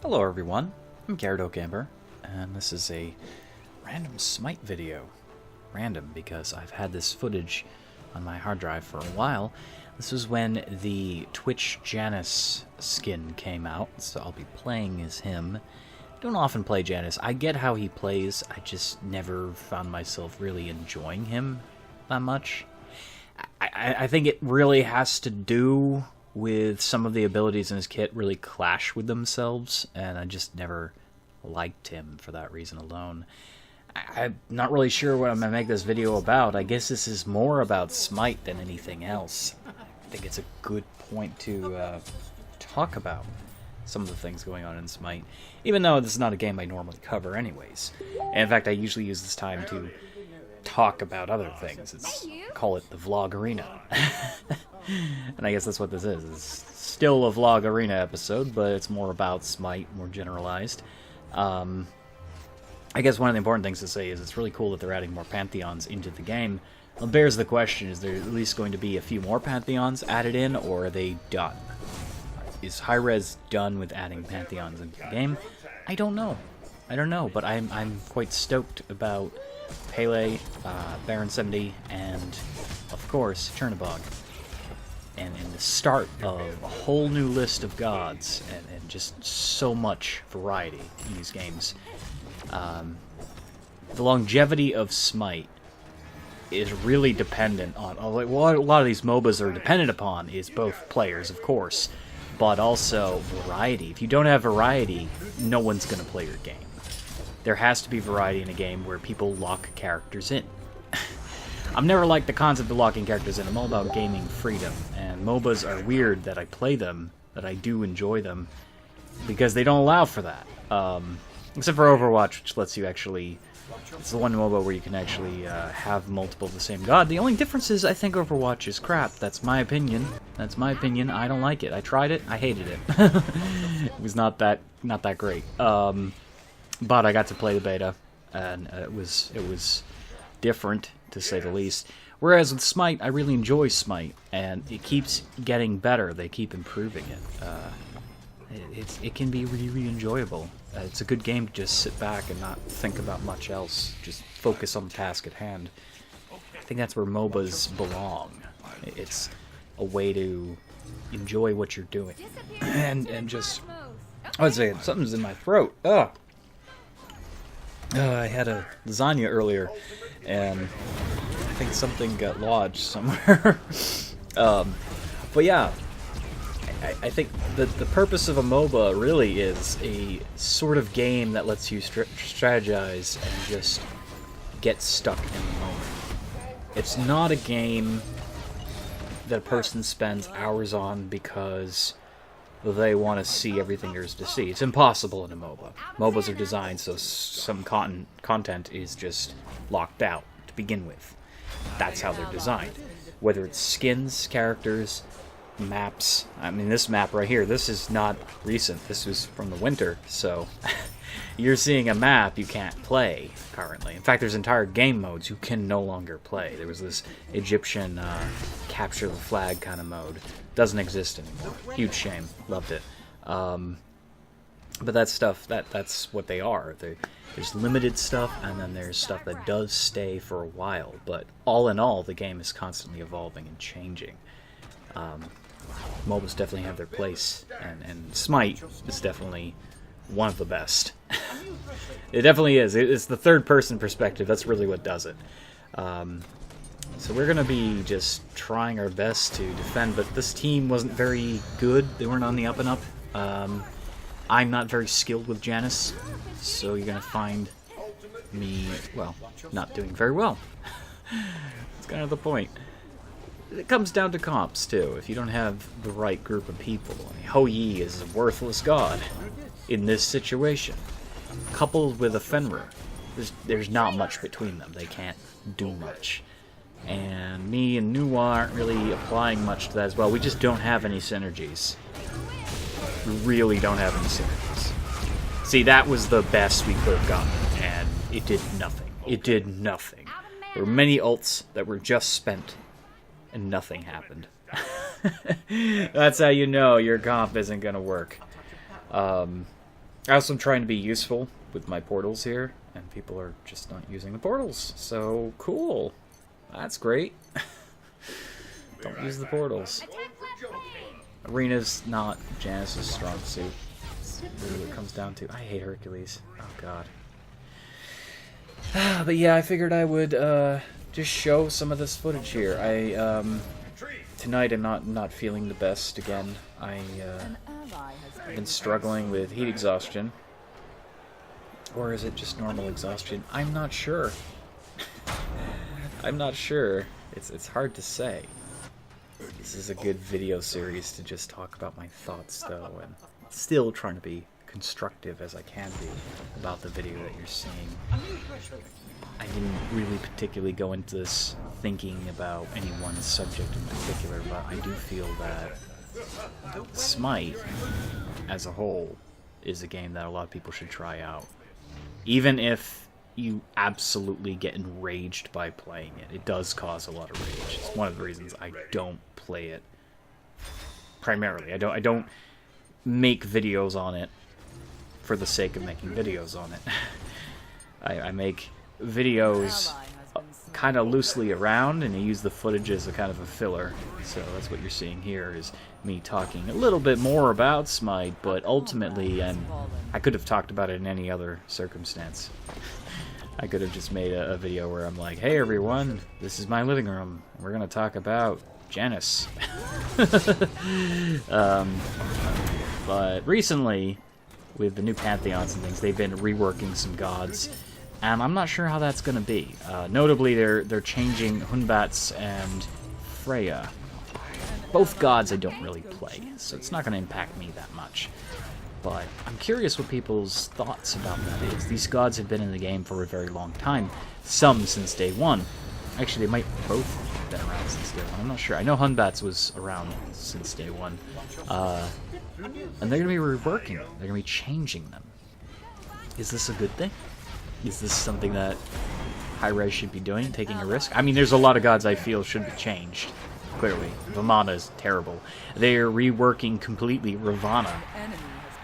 Hello everyone, I'm Gyarados, and this is a random Smite video. Random because I've had this footage on my hard drive for a while. This was when the Twitch Janus skin came out, so I'll be playing as him. I don't often play Janus. I get how he plays, I just never found myself really enjoying him that much. I think it really has to do with some of the abilities in his kit really clash with themselves, and I just never liked him for that reason alone. I'm not really sure what I'm going to make this video about. I guess this is more about Smite than anything else. I think it's a good point to talk about some of the things going on in Smite, even though this is not a game I normally cover anyways. And in fact, I usually use this time to talk about other things. Call it the vlog arena. And I guess that's what this is. It's still a vlog arena episode, but it's more about Smite, more generalized. I guess one of the important things to say is it's really cool that they're adding more Pantheons into the game. Well, bears the question, is there at least going to be a few more Pantheons added in, or are they done? Is Hi-Rez done with adding Pantheons into the game? I don't know. I don't know, but I'm quite stoked about Pele, Baron 70, and, of course, Chernabog. And the start of a whole new list of gods, and just so much variety in these games. The longevity of Smite is really dependent on, what a lot of these MOBAs are dependent upon is both players, of course, but also variety. If you don't have variety, no one's going to play your game. There has to be variety in a game where people lock characters in. I've never liked the concept of locking characters in. I'm all about gaming freedom, and MOBAs are weird that I play them, that I do enjoy them, because they don't allow for that. Except for Overwatch, which lets you actually... It's the one MOBA where you can actually have multiple of the same god. The only difference is I think Overwatch is crap. That's my opinion. That's my opinion. I don't like it. I tried it. I hated it. It was not that great. But I got to play the beta, and it was different, to say the least. Whereas with Smite, I really enjoy Smite, and it keeps getting better. They keep improving it. It can be really enjoyable. It's a good game to just sit back and not think about much else. Just focus on the task at hand. I think that's where MOBAs belong. It's a way to enjoy what you're doing. and just... I would say something's in my throat. Ugh. I had a lasagna earlier, and I think something got lodged somewhere. But yeah, I think the purpose of a MOBA really is a sort of game that lets you strategize and just get stuck in the moment. It's not a game that a person spends hours on because they want to see everything there is to see. It's impossible in a MOBA. MOBAs are designed so some content is just locked out to begin with. That's how they're designed. Whether it's skins, characters, maps. I mean, this map right here, this is not recent. This was from the winter, so you're seeing a map you can't play currently. In fact, there's entire game modes you can no longer play. There was this Egyptian capture the flag kind of mode. Doesn't exist anymore. Huge shame. Loved it. But that stuff, that's what they are. There's limited stuff, and then there's stuff that does stay for a while. But all in all, the game is constantly evolving and changing. MOBAs definitely have their place, and Smite is definitely one of the best. It definitely is. It's the third-person perspective. That's really what does it. So we're going to be just trying our best to defend, but this team wasn't very good. They weren't on the up and up. I'm not very skilled with Janus, so you're going to find me, well, not doing very well. That's kind of the point. It comes down to comps, too. If you don't have the right group of people. I mean, Ho Yi is a worthless god in this situation. Coupled with a Fenrir, there's not much between them. They can't do much. And me and Nuwa aren't really applying much to that as well. We just don't have any synergies. We really don't have any synergies. See, that was the best we could have gotten, and it did nothing. It did nothing. There were many ults that were just spent, and nothing happened. That's how you know your comp isn't going to work. I also am trying to be useful with my portals here, and people are just not using the portals. So, cool. That's great. Don't use the portals. Arena's not Janice's strong suit. That's really what it comes down to. I hate Hercules. Oh, God. But yeah, I figured I would just show some of this footage here. Tonight I'm not feeling the best again. I've been struggling with heat exhaustion. Or is it just normal exhaustion? I'm not sure. I'm not sure. It's hard to say. This is a good video series to just talk about my thoughts, though, and still trying to be constructive as I can be about the video that you're seeing. I didn't really particularly go into this thinking about any one subject in particular, but I do feel that Smite, as a whole, is a game that a lot of people should try out. Even if you absolutely get enraged by playing it. It does cause a lot of rage. It's one of the reasons I don't play it primarily. I don't make videos on it for the sake of making videos on it. I make videos kind of loosely around, and I use the footage as a kind of a filler. So that's what you're seeing here, is me talking a little bit more about Smite, but ultimately I could have talked about it in any other circumstance. I could have just made a video where I'm like, hey everyone, this is my living room. We're going to talk about Janice. But recently, with the new Pantheons and things, they've been reworking some gods, and I'm not sure how that's going to be. Notably, they're changing Hunbats and Freya. Both gods I don't really play, so it's not going to impact me that much. But I'm curious what people's thoughts about that is. These gods have been in the game for a very long time. Some since day one. Actually, they might both have been around since day one. I'm not sure. I know Hunbats was around since day one. And they're going to be reworking them. They're going to be changing them. Is this a good thing? Is this something that Hi-Rez should be doing, taking a risk? I mean, there's a lot of gods I feel should be changed. Clearly. Vamana is terrible. They're reworking completely Ravana,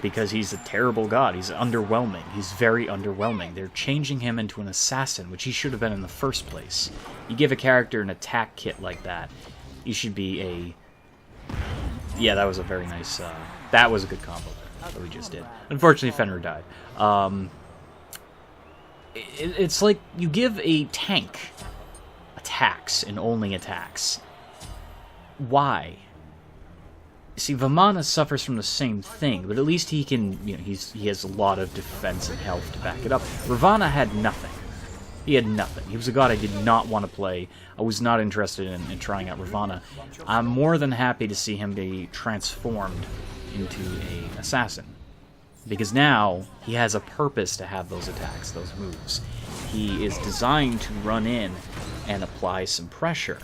because he's a terrible god. He's underwhelming. He's very underwhelming. They're changing him into an assassin, which he should have been in the first place. You give a character an attack kit like that, he should be a... Yeah, that was a very nice... that was a good combo that we just did. Unfortunately, Fenrir died. It's like you give a tank attacks and only attacks. Why? See, Vamana suffers from the same thing, but at least he can, he has a lot of defense and health to back it up. Ravana had nothing. He had nothing. He was a god I did not want to play. I was not interested in trying out Ravana. I'm more than happy to see him be transformed into an assassin, because now he has a purpose to have those attacks, those moves. He is designed to run in and apply some pressure.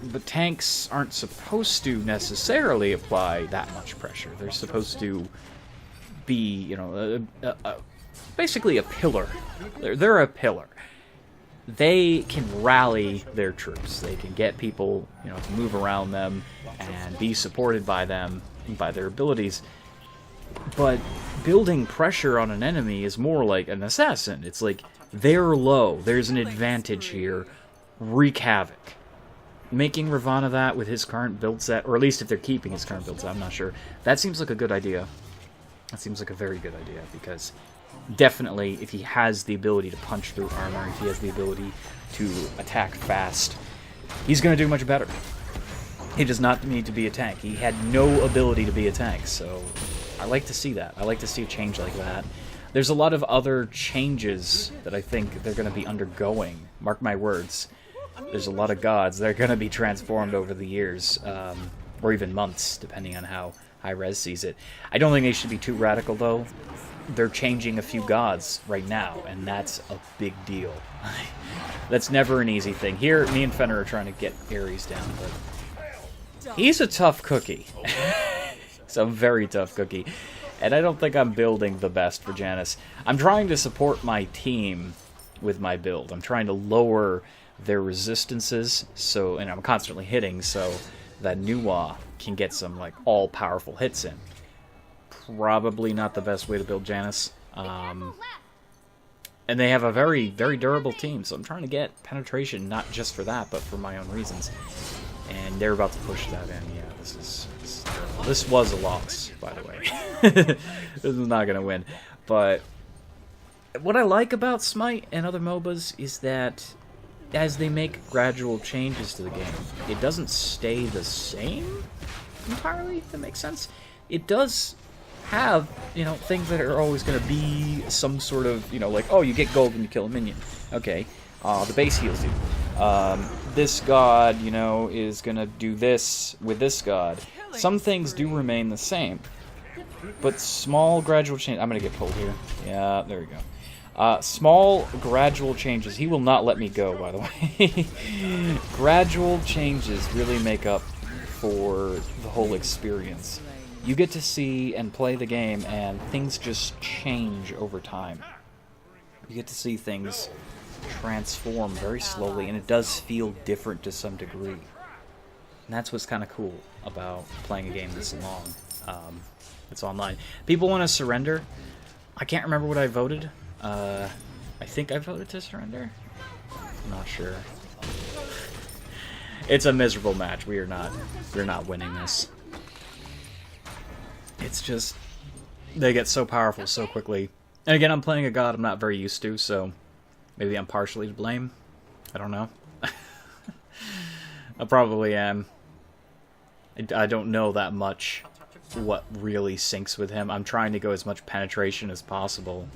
But tanks aren't supposed to necessarily apply that much pressure. They're supposed to be, basically a pillar. They're a pillar. They can rally their troops. They can get people, to move around them and be supported by them, by their abilities. But building pressure on an enemy is more like an assassin. It's like, they're low. There's an advantage here. Wreak havoc. Making Ravana that with his current build set, or at least if they're keeping his current build set, I'm not sure. That seems like a good idea. That seems like a very good idea, because definitely, if he has the ability to punch through armor, if he has the ability to attack fast, he's going to do much better. He does not need to be a tank. He had no ability to be a tank, so I like to see that. I like to see a change like that. There's a lot of other changes that I think they're going to be undergoing. Mark my words. There's a lot of gods that are going to be transformed over the years, or even months, depending on how Hi-Rez sees it. I don't think they should be too radical, though. They're changing a few gods right now, and that's a big deal. That's never an easy thing. Here, me and Fenrir are trying to get Ares down, but he's a tough cookie. He's a very tough cookie, and I don't think I'm building the best for Janice. I'm trying to support my team with my build. I'm trying to lower their resistances, and I'm constantly hitting, so that Nuwa can get some all-powerful hits in. probably not the best way to build Janus. And they have a very, very durable team, so I'm trying to get penetration, not just for that, but for my own reasons. And they're about to push that in. Yeah, this is terrible. This was a loss, by the way. This is not going to win. But what I like about Smite and other MOBAs is that as they make gradual changes to the game, it doesn't stay the same entirely, if that makes sense. It does have, you know, things that are always going to be some sort of, you know, like, oh, you get gold when you kill a minion. Okay, the base heals you. This god, you know, is going to do this with this god. Some things do remain the same, but small gradual change. I'm going to get pulled here. Yeah, there we go. Small gradual changes. He will not let me go, by the way. Gradual changes really make up for the whole experience. You get to see and play the game, and things just change over time. You get to see things transform very slowly, and it does feel different to some degree. And that's what's kind of cool about playing a game this long. It's online. People want to surrender. I can't remember what I voted. I think I voted to surrender. I'm not sure. It's a miserable match. We're not winning this. It's just, they get so powerful so quickly. And again, I'm playing a god I'm not very used to, so maybe I'm partially to blame. I don't know. I probably am. I don't know that much what really syncs with him. I'm trying to go as much penetration as possible.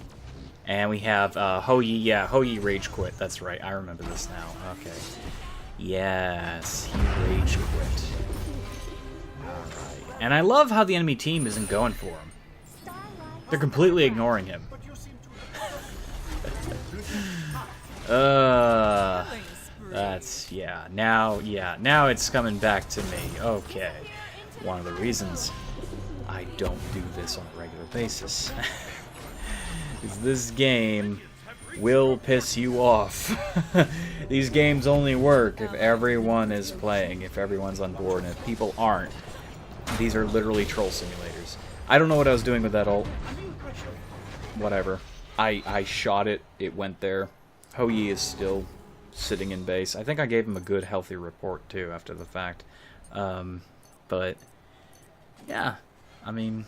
And we have Hou Yi. Yeah, Hou Yi rage quit. That's right. I remember this now. Okay. Yes, he rage quit. Alright. And I love how the enemy team isn't going for him. They're completely ignoring him. That's, yeah, now it's coming back to me. Okay. One of the reasons I don't do this on a regular basis is this game will piss you off. These games only work if everyone is playing, if everyone's on board, and if people aren't. These are literally troll simulators. I don't know what I was doing with that ult. Whatever. I shot it, it went there. Hou Yi is still sitting in base. I think I gave him a good, healthy report, too, after the fact. But, yeah. I mean,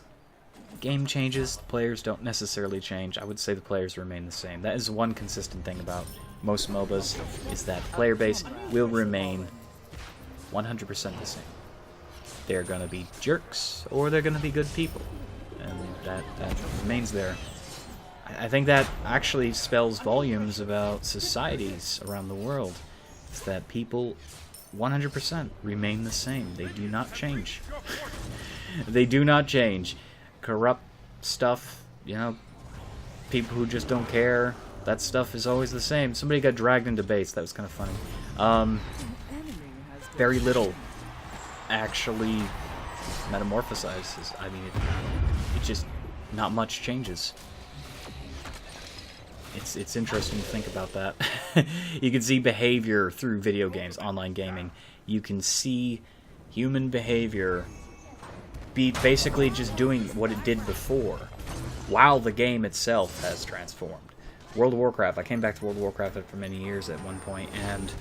game changes, the players don't necessarily change. I would say the players remain the same. That is one consistent thing about most MOBAs, is that player base will remain 100% the same. They're going to be jerks, or they're going to be good people. And that remains there. I think that actually spells volumes about societies around the world. It's that people 100% remain the same. They do not change. They do not change. Corrupt stuff, you know, people who just don't care, that stuff is always the same. Somebody got dragged into base. That was kind of funny. Very little actually metamorphosizes. I mean, it just, not much changes. It's interesting to think about that. You can see behavior through video games, online gaming. You can see human behavior be basically just doing what it did before, while the game itself has transformed. World of Warcraft, I came back to World of Warcraft after many years at one point, and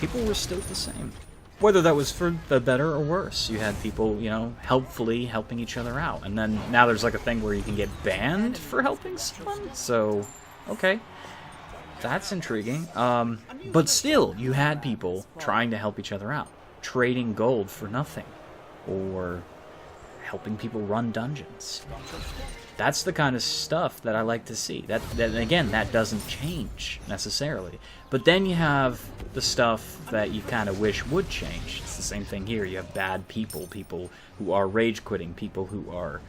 people were still the same. Whether that was for the better or worse. You had people, you know, helpfully helping each other out. And then now there's like a thing where you can get banned for helping someone, so okay. That's intriguing. But still, you had people trying to help each other out. Trading gold for nothing. Or helping people run dungeons. That's the kind of stuff that I like to see. That again, that doesn't change necessarily. But then you have the stuff that you kind of wish would change. It's the same thing here. You have bad people, people who are rage quitting, people who are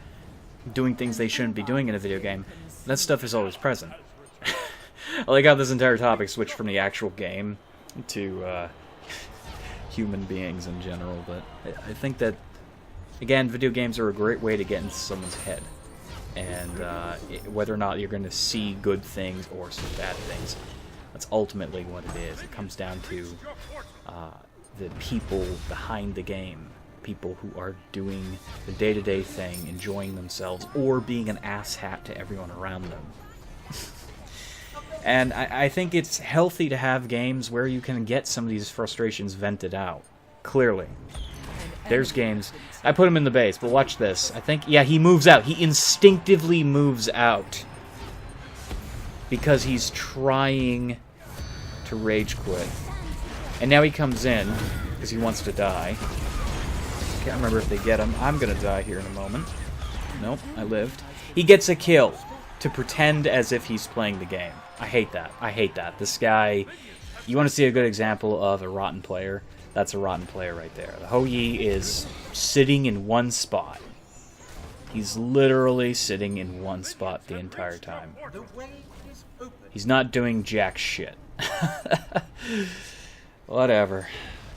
doing things they shouldn't be doing in a video game. That stuff is always present. I like how this entire topic switched from the actual game to human beings in general, but I think that, again, video games are a great way to get into someone's head. And whether or not you're going to see good things or some bad things, that's ultimately what it is. It comes down to the people behind the game people who are doing the day-to-day thing, enjoying themselves, or being an asshat to everyone around them. And I think it's healthy to have games where you can get some of these frustrations vented out. Clearly. There's games. I put him in the base, but watch this. I think, yeah, he moves out. He instinctively moves out. Because he's trying to rage quit. And now he comes in, because he wants to die. Can't remember if they get him. I'm gonna die here in a moment. Nope, I lived. He gets a kill to pretend as if he's playing the game. I hate that. I hate that. This guy, you want to see a good example of a rotten player? That's a rotten player right there. The Hou Yi is sitting in one spot. He's literally sitting in one spot the entire time. He's not doing jack shit. Whatever.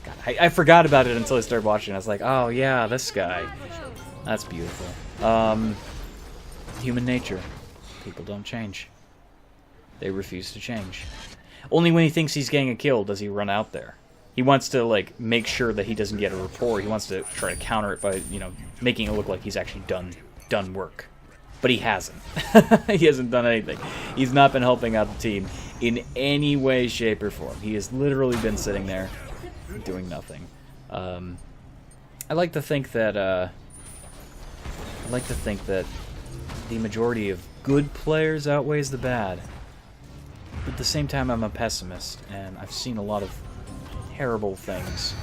God, I forgot about it until I started watching. I was like, oh yeah, this guy. That's beautiful. Human nature. People don't change. They refuse to change. Only when he thinks he's getting a kill does he run out there. He wants to, like, make sure that he doesn't get a rapport. He wants to try to counter it by, you know, making it look like he's actually done work. But he hasn't. He hasn't done anything. He's not been helping out the team in any way, shape, or form. He has literally been sitting there doing nothing. I like to think that the majority of good players outweighs the bad. But at the same time, I'm a pessimist, and I've seen a lot of terrible things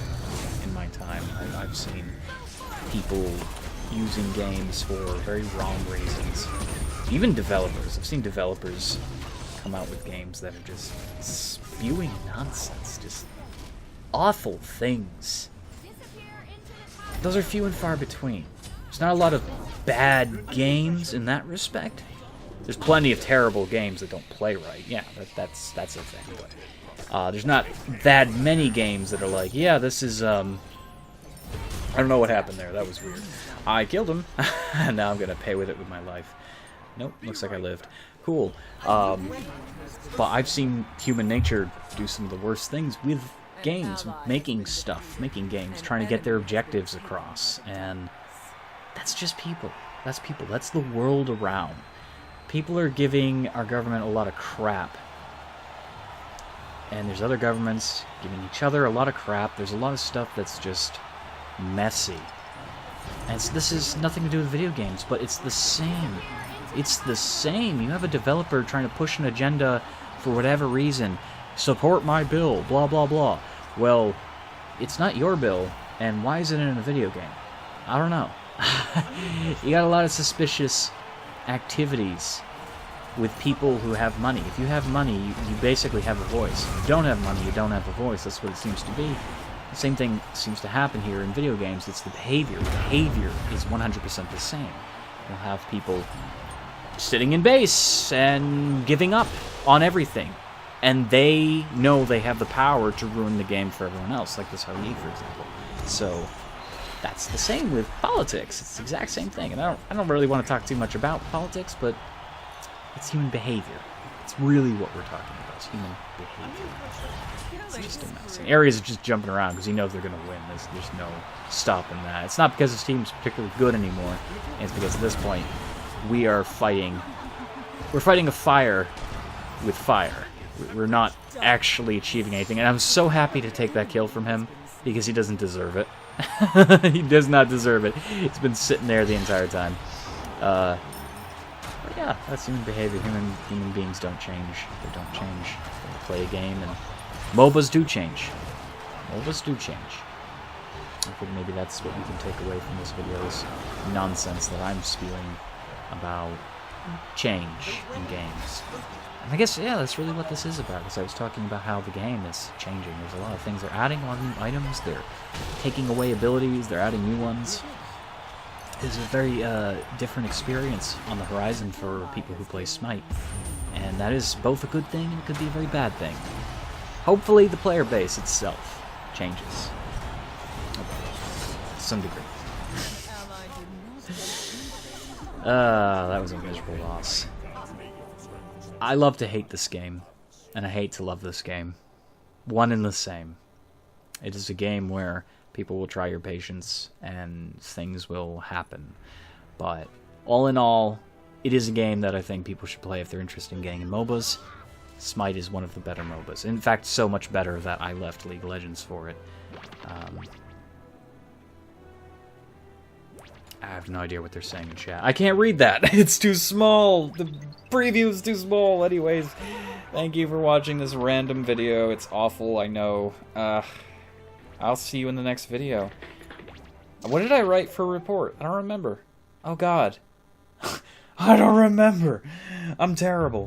in my time. I've seen people using games for very wrong reasons. Even developers. I've seen developers come out with games that are just spewing nonsense, just awful things. Those are few and far between. There's not a lot of bad games in that respect. There's plenty of terrible games that don't play right. Yeah, that's a thing. But there's not that many games that are like, yeah, this is, I don't know what happened there. That was weird. I killed him. And now I'm going to pay with it with my life. Nope, looks like I lived. Cool. But I've seen human nature do some of the worst things with games, making stuff, making games, trying to get their objectives across. And that's just people. That's people. That's the world around. People are giving our government a lot of crap. And there's other governments giving each other a lot of crap. There's a lot of stuff that's just messy. And this is nothing to do with video games, but it's the same. It's the same. You have a developer trying to push an agenda for whatever reason. Support my bill, blah, blah, blah. Well, it's not your bill, and why is it in a video game? I don't know. You got a lot of suspicious activities with people who have money. If you have money, you basically have a voice. If you don't have money, you don't have a voice. That's what it seems to be. The same thing seems to happen here in video games. It's the behavior. Behavior is 100% the same. You'll have people sitting in base and giving up on everything. And they know they have the power to ruin the game for everyone else, like this Hou Yi, for example. So that's the same with politics. It's the exact same thing. And I don't really want to talk too much about politics, but it's human behavior. It's really what we're talking about. It's human behavior. It's just a mess. And Ares is just jumping around because he knows they're going to win. There's no stopping that. It's not because his team's particularly good anymore. It's because at this point, we are fighting. We're fighting a fire with fire. We're not actually achieving anything. And I'm so happy to take that kill from him because he doesn't deserve it. He does not deserve it. He's been sitting there the entire time. But yeah, that's human behavior. Human beings don't change. They don't change. They play a game, and MOBAs do change. MOBAs do change. I think maybe that's what we can take away from this video, is nonsense that I'm spewing about change in games. And I guess, yeah, that's really what this is about, because I was talking about how the game is changing. There's a lot of things. They're adding on new items, they're taking away abilities, they're adding new ones. There's a very different experience on the horizon for people who play Smite. And that is both a good thing and it could be a very bad thing. Hopefully the player base itself changes. To some degree. That was a miserable loss. I love to hate this game, and I hate to love this game. One and the same. It is a game where People will try your patience, and things will happen. But all in all, it is a game that I think people should play if they're interested in getting in MOBAs. Smite is one of the better MOBAs. In fact, so much better that I left League of Legends for it. I have no idea what they're saying in chat. I can't read that. It's too small. The preview is too small. Anyways, thank you for watching this random video. It's awful, I know. I'll see you in the next video. What did I write for report? I don't remember. Oh, God. I don't remember. I'm terrible.